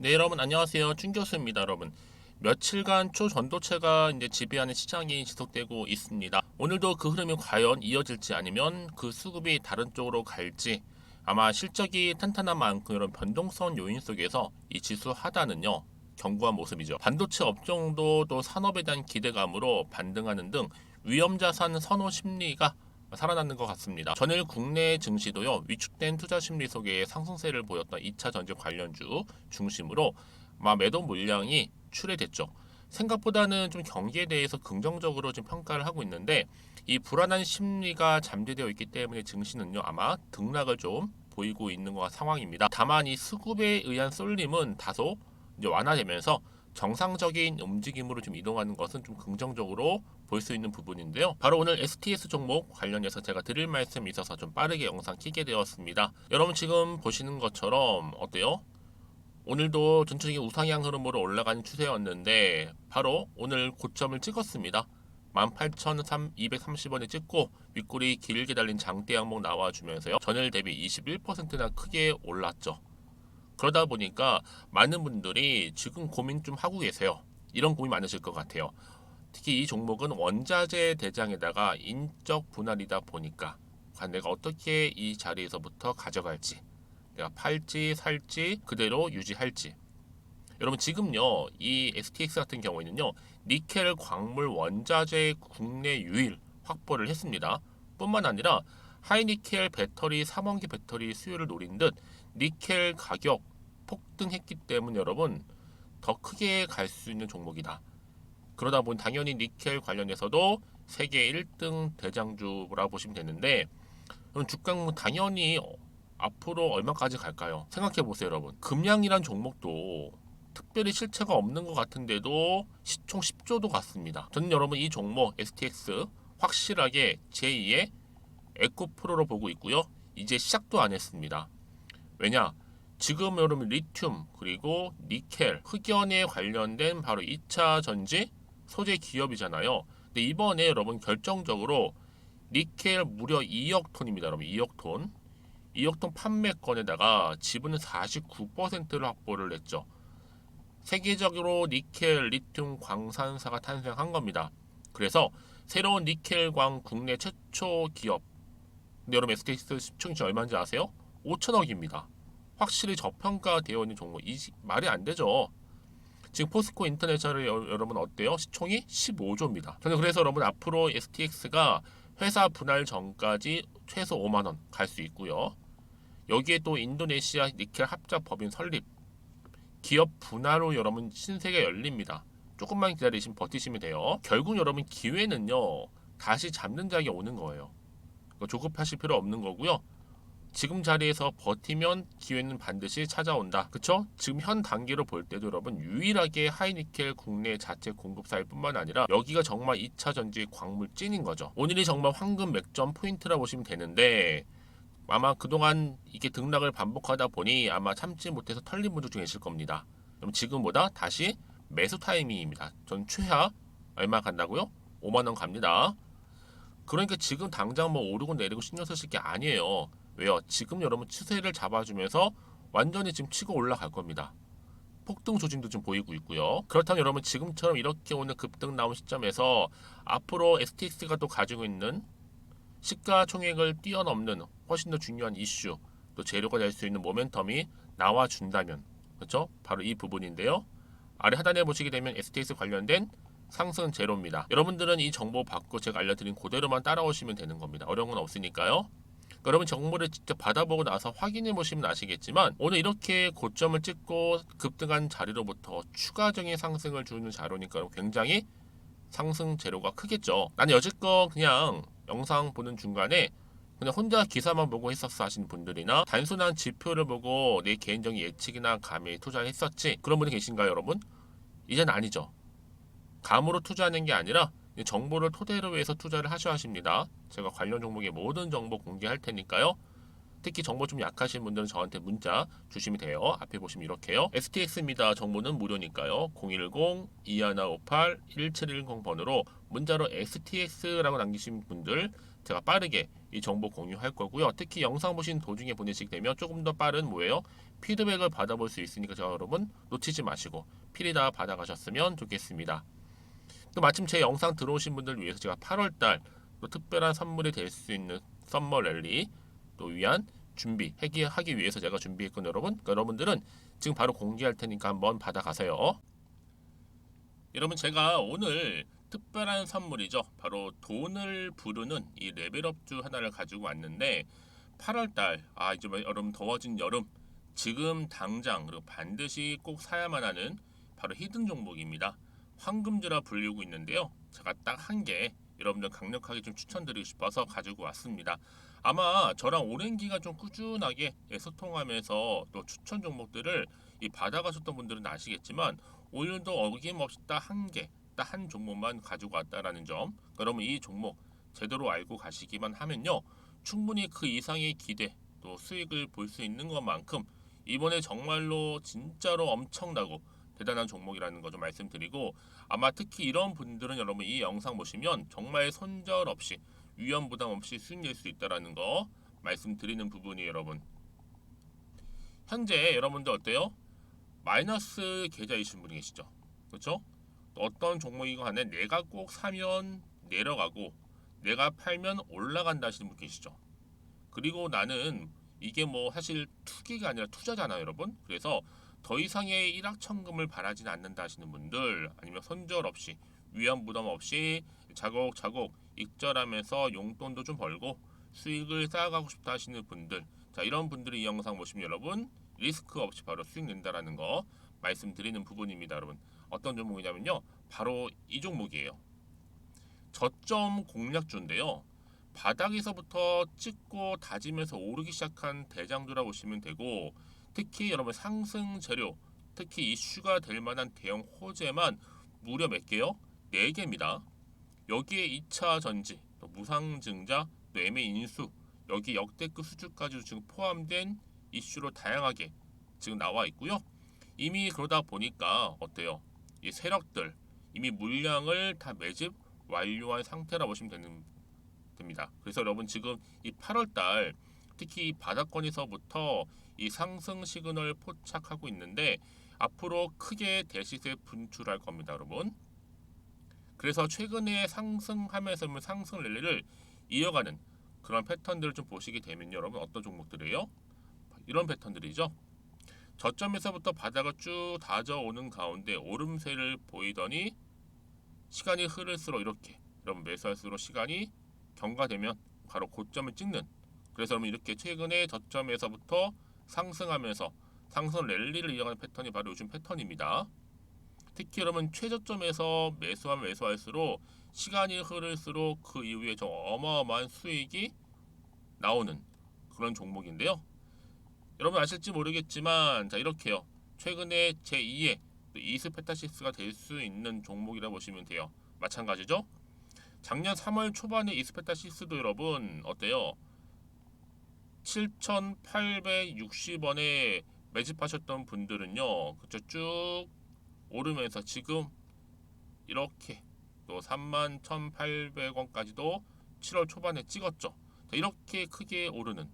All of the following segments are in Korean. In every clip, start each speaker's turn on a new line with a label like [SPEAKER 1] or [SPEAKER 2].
[SPEAKER 1] 네, 여러분 안녕하세요. 춘 교수입니다, 여러분. 며칠간 초전도체가 이제 지배하는 시장이 지속되고 있습니다. 오늘도 그 흐름이 과연 이어질지 아니면 그 수급이 다른 쪽으로 갈지 아마 실적이 탄탄한 만큼 이런 변동성 요인 속에서 이 지수 하단은요 견고한 모습이죠. 반도체 업종도 또 산업에 대한 기대감으로 반등하는 등 위험자산 선호 심리가 살아나는 것 같습니다. 전일 국내 증시도요 위축된 투자 심리 속에 상승세를 보였던 2차 전지 관련주 중심으로 매도 물량이 출회됐죠. 생각보다는 좀 경기에 대해서 긍정적으로 좀 평가를 하고 있는데 이 불안한 심리가 잠재되어 있기 때문에 증시는요 아마 등락을 좀 보이고 있는 것 상황입니다. 다만 이 수급에 의한 쏠림은 다소 이제 완화되면서 정상적인 움직임으로 좀 이동하는 것은 좀 긍정적으로 볼 수 있는 부분인데요. 바로 오늘 STS 종목 관련해서 제가 드릴 말씀이 있어서 좀 빠르게 영상 키게 되었습니다. 여러분 지금 보시는 것처럼 어때요? 오늘도 전체적인 우상향 흐름으로 올라가는 추세였는데 바로 오늘 고점을 찍었습니다. 18,230원에 찍고 윗골이 길게 달린 장대 항목 나와주면서요. 전일 대비 21%나 크게 올랐죠. 그러다 보니까 많은 분들이 지금 고민 좀 하고 계세요. 이런 고민 많으실 것 같아요. 특히 이 종목은 원자재 대장에다가 인적 분할이다 보니까 과연 내가 어떻게 이 자리에서부터 가져갈지, 내가 팔지 살지 그대로 유지할지. 여러분 지금요 이 STX 같은 경우에는요 니켈 광물 원자재 국내 유일 확보를 했습니다. 뿐만 아니라 하이니켈 배터리 3원기 배터리 수요를 노린 듯 니켈 가격 폭등했기 때문에 여러분 더 크게 갈 수 있는 종목이다. 그러다 보니 당연히 니켈 관련해서도 세계 1등 대장주라 보시면 되는데 그럼 주가는 당연히 앞으로 얼마까지 갈까요? 생각해 보세요, 여러분. 금양이란 종목도 특별히 실체가 없는 것 같은데도 시총 10조도 갔습니다. 저는 여러분 이 종목 STX 확실하게 제2의 에코프로로 보고 있고요. 이제 시작도 안 했습니다. 왜냐? 지금 여러분 리튬 그리고 니켈 흑연에 관련된 바로 2차 전지 소재 기업이잖아요. 근데 이번에 여러분 결정적으로 니켈 무려 2억 톤입니다. 여러분 2억 톤. 2억 톤 판매권에다가 지분은 49%를 확보를 했죠. 세계적으로 니켈, 리튬 광산사가 탄생한 겁니다. 그래서 새로운 니켈광 국내 최초 기업. 근데 여러분 STX 시총이 얼마인지 아세요? 5천억입니다. 확실히 저평가되어 있는 종목. 말이 안 되죠. 지금 포스코 인터내셔널 여러분 어때요? 시총이 15조입니다. 저는 그래서 여러분 앞으로 STX가 회사 분할 전까지 최소 5만 원 갈 수 있고요. 여기에 또 인도네시아 니켈 합작 법인 설립, 기업 분할로 여러분 신세계 열립니다. 조금만 기다리시면 버티시면 돼요. 결국 여러분 기회는요 다시 잡는 자리에 오는 거예요. 조급하실 필요 없는 거고요. 지금 자리에서 버티면 기회는 반드시 찾아온다. 그쵸? 지금 현 단계로 볼 때도 여러분 유일하게 하이니켈 국내 자체 공급사일 뿐만 아니라 여기가 정말 2차 전지 광물 찐인 거죠. 오늘이 정말 황금 맥점 포인트라 보시면 되는데 아마 그동안 이게 등락을 반복하다 보니 아마 참지 못해서 털린 분들 중에 있을 겁니다. 그럼 지금보다 다시 매수 타이밍입니다. 전 최하 얼마 간다고요? 5만 원 갑니다. 그러니까 지금 당장 뭐 오르고 내리고 신경 쓰실 게 아니에요. 왜요? 지금 여러분 추세를 잡아주면서 완전히 지금 치고 올라갈 겁니다. 폭등 조짐도 좀 보이고 있고요. 그렇다면 여러분 지금처럼 이렇게 오늘 급등 나온 시점에서 앞으로 STX가 또 가지고 있는 시가총액을 뛰어넘는 훨씬 더 중요한 이슈, 또 재료가 될 수 있는 모멘텀이 나와준다면, 그렇죠? 바로 이 부분인데요. 아래 하단에 보시게 되면 STX 관련된 상승 재료입니다. 여러분들은 이 정보 받고 제가 알려드린 그대로만 따라오시면 되는 겁니다. 어려운 건 없으니까요. 여러분 정보를 직접 받아보고 나서 확인해 보시면 아시겠지만 오늘 이렇게 고점을 찍고 급등한 자리로부터 추가적인 상승을 주는 자료니까 굉장히 상승 재료가 크겠죠. 나는 여지껏 그냥 영상 보는 중간에 그냥 혼자 기사만 보고 했었어 하시는 분들이나 단순한 지표를 보고 내 개인적인 예측이나 감에 투자했었지 그런 분이 계신가요, 여러분? 이제는 아니죠. 감으로 투자하는 게 아니라 정보를 토대로 해서 투자를 하셔야 하십니다. 제가 관련 종목의 모든 정보 공개할 테니까요. 특히 정보 좀 약하신 분들은 저한테 문자 주시면 돼요. 앞에 보시면 이렇게요. STX입니다. 정보는 무료니까요. 010-2158-1710 번호로 문자로 STX라고 남기신 분들 제가 빠르게 이 정보 공유할 거고요. 특히 영상 보신 도중에 보내시게 되면 조금 더 빠른 뭐예요? 피드백을 받아볼 수 있으니까 저 여러분 놓치지 마시고 필히 다 받아가셨으면 좋겠습니다. 또 마침 제 영상 들어오신 분들 위해서 제가 8월달 또 특별한 선물이 될 수 있는 썸머 랠리 또 위한 하기 위해서 제가 준비했거든요, 여러분. 그러니까 여러분들은 지금 바로 공개할 테니까 한번 받아가세요. 여러분, 제가 오늘 특별한 선물이죠. 바로 돈을 부르는 이 레벨업주 하나를 가지고 왔는데 8월달 이제 여러분 더워진 여름 지금 당장 그리고 반드시 꼭 사야만 하는 바로 히든 종목입니다. 황금주라 불리고 있는데요. 제가 딱 한 개 여러분들 강력하게 좀 추천드리고 싶어서 가지고 왔습니다. 아마 저랑 오랜 기간 좀 꾸준하게 소통하면서 또 추천 종목들을 받아가셨던 분들은 아시겠지만 오늘도 어김없이 딱 한 개, 딱 한 종목만 가지고 왔다라는 점. 그러면 이 종목 제대로 알고 가시기만 하면요, 충분히 그 이상의 기대 또 수익을 볼 수 있는 것만큼 이번에 정말로 진짜로 엄청나고 대단한 종목이라는 거 좀 말씀드리고, 아마 특히 이런 분들은 여러분 이 영상 보시면 정말 손절 없이 위험 부담 없이 수익 낼 수 있다라는 거 말씀드리는 부분이 여러분. 현재 여러분들 어때요? 마이너스 계좌이신 분이 계시죠? 그렇죠? 어떤 종목이건 간에 내가 꼭 사면 내려가고 내가 팔면 올라간다 하시는 분 계시죠? 그리고 나는 이게 뭐 사실 투기가 아니라 투자잖아요, 여러분. 그래서 더 이상의 일확천금을 바라진 않는다 하시는 분들, 아니면 손절 없이 위험 부담 없이 자곡자곡 익절하면서 용돈도 좀 벌고 수익을 쌓아가고 싶다 하시는 분들, 자, 이런 분들이 이 영상 보시면 여러분 리스크 없이 바로 수익 낸다라는 거 말씀드리는 부분입니다. 여러분, 어떤 종목이냐면요, 바로 이 종목이에요. 저점 공략주인데요, 바닥에서부터 찍고 다지면서 오르기 시작한 대장주라 보시면 되고, 특히 여러분 상승 재료, 특히 이슈가 될 만한 대형 호재만 무려 몇 개요? 4개입니다. 여기에 2차 전지, 또 무상증자, 또 매매 인수, 여기 역대급 수주까지 지금 포함된 이슈로 다양하게 지금 나와 있고요. 이미 그러다 보니까 어때요? 이 세력들 이미 물량을 다 매집 완료한 상태라 보시면 됩니다. 그래서 여러분 지금 이 8월달 특히 이 바닥권에서부터 이 상승 시그널 포착하고 있는데 앞으로 크게 대시세 분출할 겁니다, 여러분. 그래서 최근에 상승하면서 상승 랠리를 이어가는 그런 패턴들을 좀 보시게 되면 여러분 어떤 종목들이에요? 이런 패턴들이죠. 저점에서부터 바닥을 쭉 다져오는 가운데 오름세를 보이더니 시간이 흐를수록 이렇게 여러분 매수할수록 시간이 경과되면 바로 고점을 찍는, 그래서 여러분 이렇게 최근에 저점에서부터 상승하면서 상승 랠리를 이어가는 패턴이 바로 요즘 패턴입니다. 특히 여러분 최저점에서 매수하면 매수할수록 시간이 흐를수록 그 이후에 좀 어마어마한 수익이 나오는 그런 종목인데요. 여러분 아실지 모르겠지만 자, 이렇게요, 최근에 제2의 이스페타시스가 될 수 있는 종목이라 보시면 돼요. 마찬가지죠. 작년 3월 초반에 이스페타시스도 여러분 어때요? 7,860원에 매집하셨던 분들은요, 그쵸, 쭉 오르면서 지금 이렇게 또 31,800원까지도 7월 초반에 찍었죠. 이렇게 크게 오르는,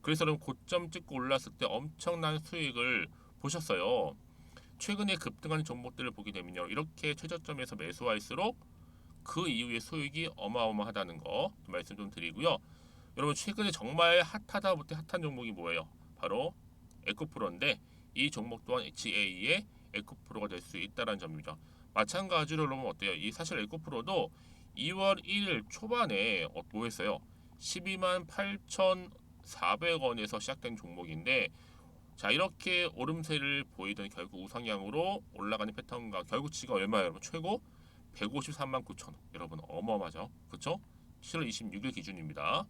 [SPEAKER 1] 그래서 여러분 고점 찍고 올랐을 때 엄청난 수익을 보셨어요. 최근에 급등하는 종목들을 보게 되면요, 이렇게 최저점에서 매수할수록 그 이후에 수익이 어마어마하다는 거 말씀 좀 드리고요. 여러분 최근에 정말 핫하다 못해 핫한 종목이 뭐예요? 바로 에코프로인데 이 종목 또한 HA의 에코프로가 될 수 있다는 점이죠. 마찬가지로 여러분 어때요? 이 사실 에코프로도 2월 1일 초반에 뭐 했어요? 12만 8,400원에서 시작된 종목인데, 자, 이렇게 오름세를 보이던 결국 우상향으로 올라가는 패턴과 결국 지가 얼마예요, 여러분? 최고 153만 9천 원. 여러분 어마어마하죠, 그렇죠? 7월 26일 기준입니다.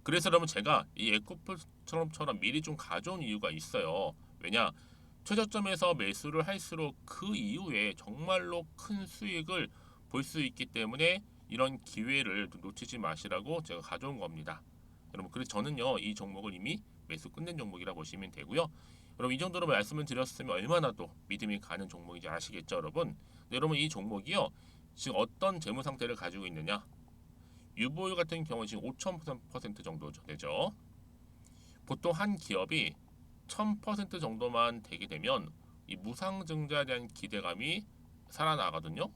[SPEAKER 1] 그래서 여러분 제가 이 에코프처럼 미리 좀 가져온 이유가 있어요. 왜냐? 최저점에서 매수를 할수록 그 이후에 정말로 큰 수익을 볼 수 있기 때문에 이런 기회를 놓치지 마시라고 제가 가져온 겁니다. 여러분, 그래서 저는요 이 종목을 이미 매수 끝낸 종목이라 보시면 되고요. 여러분 이 정도로 말씀을 드렸으면 얼마나 또 믿음이 가는 종목인지 아시겠죠, 여러분? 네, 여러분 이 종목이요 지금 어떤 재무 상태를 가지고 있느냐? 유보율 같은 경우 지금 5,000% 정도 되죠. 보통 한 기업이 1000% 정도만 되게 되면 이 무상증자에 대한 기대감이 살아나거든요.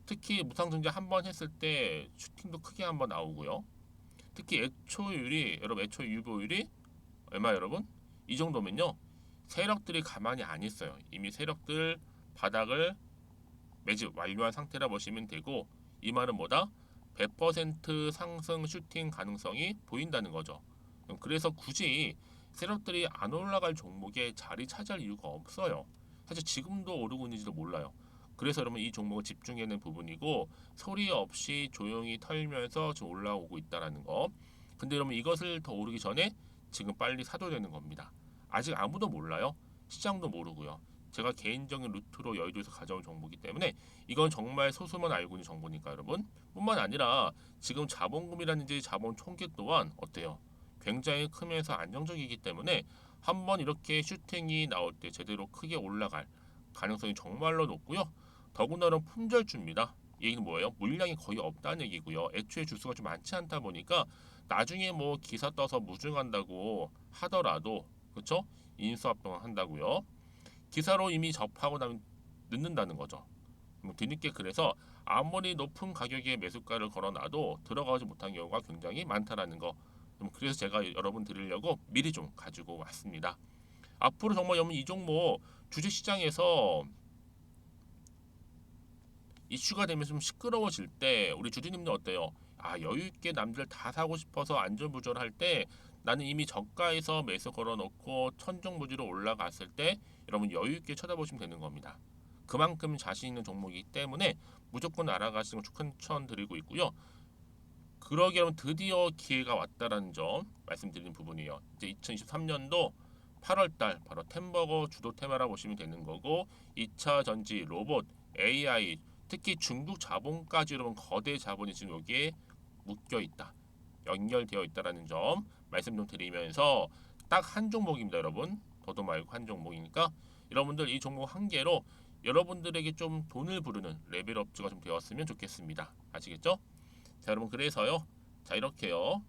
[SPEAKER 1] 특히 무상증자 한 번 했을 때 슈팅도 크게 한 번 나오고요. 특히 애초율이 여러분 애초 유보율이 얼마 여러분? 이 정도면요. 세력들이 가만히 안 있어요. 이미 세력들 바닥을 매집 완료한 상태라 보시면 되고 이 말은 뭐다? 100% 상승 슈팅 가능성이 보인다는 거죠. 그래서 굳이 세력들이 안 올라갈 종목에 자리 차지할 이유가 없어요. 사실 지금도 오르고 있는지도 몰라요. 그래서 여러분 이 종목을 집중해야 하는 부분이고 소리 없이 조용히 털면서 지금 올라오고 있다는 거. 근데 여러분 이것을 더 오르기 전에 지금 빨리 사도 되는 겁니다. 아직 아무도 몰라요. 시장도 모르고요. 제가 개인적인 루트로 여의도에서 가져온 정보이기 때문에 이건 정말 소수만 알고 있는 정보니까 여러분. 뿐만 아니라 지금 자본금이라든지 자본 총계 또한 어때요? 굉장히 크면서 안정적이기 때문에 한번 이렇게 슈팅이 나올 때 제대로 크게 올라갈 가능성이 정말로 높고요. 더군다나 품절주입니다. 이 얘기는 뭐예요? 물량이 거의 없다는 얘기고요. 애초에 주수가 좀 많지 않다 보니까 나중에 뭐 기사 떠서 무증한다고 하더라도 그렇죠? 인수합병 한다고요. 기사로 이미 접하고 나면 늦는다는 거죠. 뒤늦게 그래서 아무리 높은 가격에 매수가를 걸어놔도 들어가지 못한 경우가 굉장히 많다라는 거. 그래서 제가 여러분 드리려고 미리 좀 가지고 왔습니다. 앞으로 정말 여러분 이 종목 주식시장에서 이슈가 되면 좀 시끄러워질 때 우리 주주님들 어때요? 아 여유 있게 남들 다 사고 싶어서 안전부절할 때 나는 이미 저가에서 매수 걸어놓고 천정부지로 올라갔을 때 여러분 여유 있게 쳐다보시면 되는 겁니다. 그만큼 자신 있는 종목이기 때문에 무조건 알아가시는 걸 추천드리고 있고요. 그러기 여러분 드디어 기회가 왔다라는 점 말씀드리는 부분이에요. 이제 2023년도 8월달 바로 템버거 주도 테마라 보시면 되는 거고 2차 전지, 로봇, AI 특히 중국 자본까지 여러분 거대 자본이 지금 여기에 묶여 있다. 연결되어 있다라는 점 말씀 좀 드리면서 딱 한 종목입니다, 여러분. 더도 말고 한 종목이니까 여러분들 이 종목 한 개로 여러분들에게 좀 돈을 부르는 레벨업주가 좀 되었으면 좋겠습니다. 아시겠죠? 자, 여러분 그래서요. 자, 이렇게요.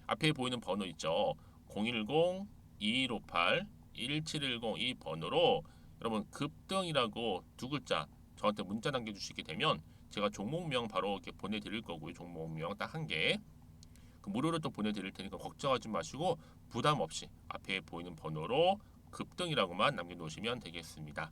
[SPEAKER 1] 앞에 보이는 번호 있죠. 010-2158-1710 이 번호로 여러분 급등이라고 두 글자 저한테 문자 남겨주시게 되면 제가 종목명 바로 이렇게 보내드릴 거고요. 종목명 딱 한 개. 그 무료로 또 보내드릴 테니까 걱정하지 마시고 부담 없이 앞에 보이는 번호로 급등이라고만 남겨놓으시면 되겠습니다.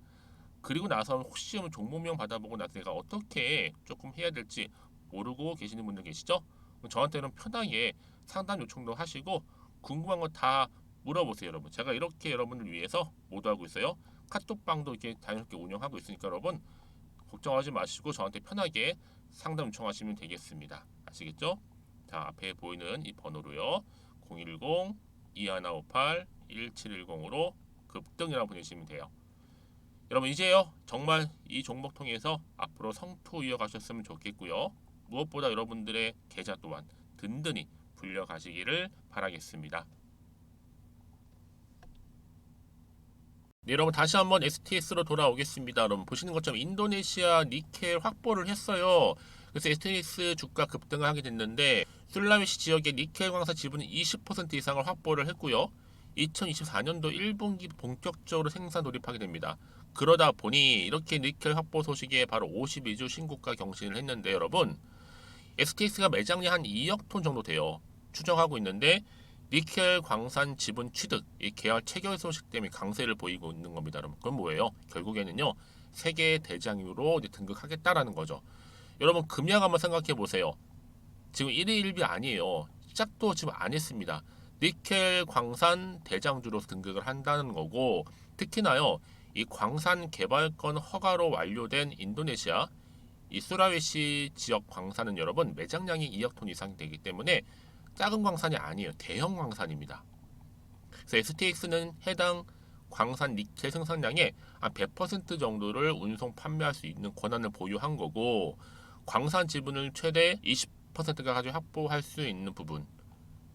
[SPEAKER 1] 그리고 나서 혹시 종목명 받아보고 나서 내가 어떻게 조금 해야 될지 모르고 계시는 분들 계시죠? 저한테는 편하게 상담 요청도 하시고 궁금한 거 다 물어보세요, 여러분. 제가 이렇게 여러분을 위해서 모두하고 있어요. 카톡방도 이렇게 자연스럽게 운영하고 있으니까 여러분 걱정하지 마시고 저한테 편하게 상담 요청하시면 되겠습니다. 아시겠죠? 자, 앞에 보이는 이 번호로요. 010-2158-1710으로 급등이라고 보내시면 돼요. 여러분 이제요 정말 이 종목 통해서 앞으로 성투 이어가셨으면 좋겠고요. 무엇보다 여러분들의 계좌 또한 든든히 불려가시기를 바라겠습니다. 네, 여러분 다시 한번 STS로 돌아오겠습니다. 여러분 보시는 것처럼 인도네시아 니켈 확보를 했어요. 그래서 STS 주가 급등을 하게 됐는데 술라웨시 지역의 니켈 광산 지분은 20% 이상을 확보를 했고요. 2024년도 1분기 본격적으로 생산 돌입하게 됩니다. 그러다 보니 이렇게 니켈 확보 소식에 바로 52주 신고가 경신을 했는데 여러분 STS가 매장량 한 2억 톤 정도 돼요. 추정하고 있는데 니켈 광산 지분 취득, 이 계열 체결 소식 때문에 강세를 보이고 있는 겁니다. 여러분. 그럼 뭐예요? 결국에는요. 세계 대장으로 등극하겠다라는 거죠. 여러분 금약 한번 생각해 보세요. 지금 1위 1비 아니에요. 시작도 지금 안 했습니다. 니켈 광산 대장주로 등극을 한다는 거고 특히나요. 이 광산 개발권 허가로 완료된 인도네시아 이 수라웨시 지역 광산은 여러분 매장량이 2억 톤 이상이 되기 때문에 작은 광산이 아니에요. 대형 광산입니다. 그래서 STX는 해당 광산 니켈 생산량의 한 100% 정도를 운송 판매할 수 있는 권한을 보유한 거고 광산 지분을 최대 20%까지 확보할 수 있는 부분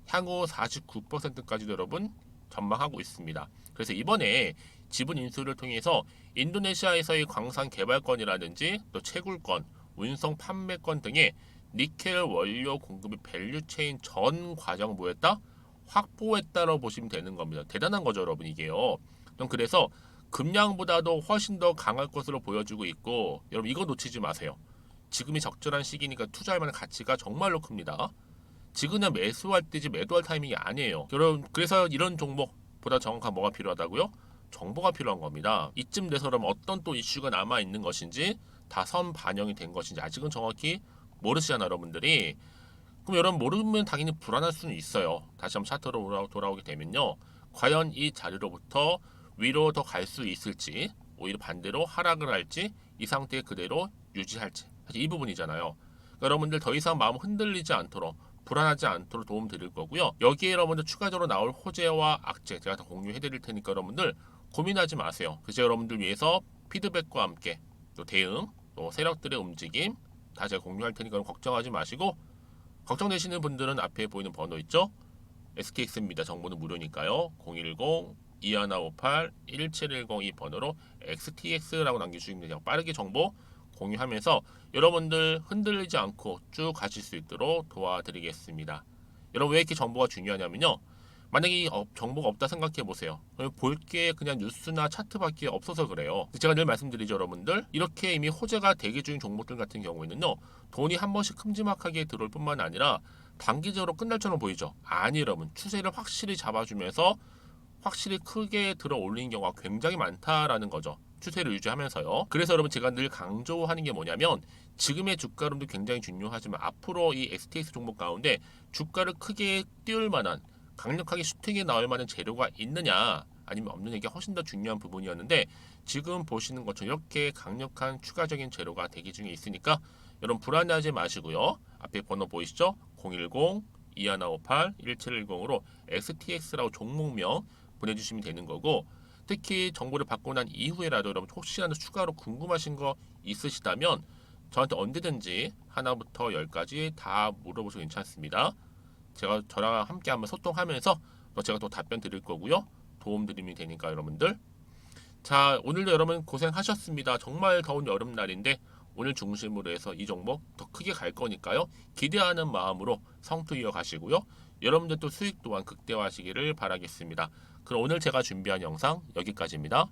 [SPEAKER 1] 향후 49%까지도 여러분 전망하고 있습니다. 그래서 이번에 지분 인수를 통해서 인도네시아에서의 광산 개발권이라든지 또 채굴권, 운송 판매권 등의 니켈 원료 공급의 밸류체인 전 과정 뭐였다? 확보했다고 보시면 되는 겁니다. 대단한 거죠, 여러분 이게요. 그래서 금량보다도 훨씬 더 강할 것으로 보여지고 있고, 여러분 이거 놓치지 마세요. 지금이 적절한 시기니까 투자할 만한 가치가 정말로 큽니다. 지금은 매수할 때지 매도할 타이밍이 아니에요. 여러분 그래서 이런 종목보다 정확한 뭐가 필요하다고요? 정보가 필요한 겁니다. 이쯤 돼서 그럼 어떤 또 이슈가 남아 있는 것인지 다 선 반영이 된 것인지 아직은 정확히 모르시잖아요, 여러분들이. 그럼 여러분 모르면 당연히 불안할 수는 있어요. 다시 한번 차트로 돌아오게 되면요. 과연 이 자리로부터 위로 더 갈 수 있을지, 오히려 반대로 하락을 할지, 이 상태 그대로 유지할지. 사실 이 부분이잖아요. 그러니까 여러분들 더 이상 마음 흔들리지 않도록, 불안하지 않도록 도움 드릴 거고요. 여기에 여러분들 추가적으로 나올 호재와 악재 제가 다 공유해 드릴 테니까 여러분들 고민하지 마세요. 그래서 여러분들 위해서 피드백과 함께 또 대응, 또 세력들의 움직임 다 제가 공유할 테니까 걱정하지 마시고, 걱정되시는 분들은 앞에 보이는 번호 있죠? STX입니다. 정보는 무료니까요. 010-2158-1710 이 번호로 XTX라고 남겨주시면 돼요. 빠르게 정보 공유하면서 여러분들 흔들리지 않고 쭉 가실 수 있도록 도와드리겠습니다. 여러분 왜 이렇게 정보가 중요하냐면요. 만약에 이 정보가 없다 생각해 보세요. 볼 게 그냥 뉴스나 차트밖에 없어서 그래요. 제가 늘 말씀드리죠, 여러분들. 이렇게 이미 호재가 대기 중인 종목들 같은 경우에는요. 돈이 한 번씩 큼지막하게 들어올 뿐만 아니라 단기적으로 끝날 처럼 보이죠. 아니 여러분, 추세를 확실히 잡아주면서 확실히 크게 들어 올리는 경우가 굉장히 많다라는 거죠. 추세를 유지하면서요. 그래서 여러분 제가 늘 강조하는 게 뭐냐면, 지금의 주가 흐름도 굉장히 중요하지만 앞으로 이 STX 종목 가운데 주가를 크게 띄울 만한, 강력하게 슈팅에 나올 만한 재료가 있느냐 아니면 없느냐가 훨씬 더 중요한 부분이었는데, 지금 보시는 것처럼 이렇게 강력한 추가적인 재료가 대기 중에 있으니까 여러분 불안해하지 마시고요. 앞에 번호 보이시죠? 010-2158-1710으로 STX라고 종목명 보내주시면 되는 거고, 특히 정보를 받고 난 이후에라도 여러분 혹시라도 추가로 궁금하신 거 있으시다면 저한테 언제든지 하나부터 열까지 다 물어보셔도 괜찮습니다. 제가 저랑 함께 한번 소통하면서 제가 또 답변 드릴 거고요. 도움 드리면 되니까 여러분들. 자, 오늘도 여러분 고생하셨습니다. 정말 더운 여름날인데 오늘 중심으로 해서 이 종목 더 크게 갈 거니까요. 기대하는 마음으로 성투 이어가시고요. 여러분들 또 수익 또한 극대화하시기를 바라겠습니다. 그럼 오늘 제가 준비한 영상 여기까지입니다.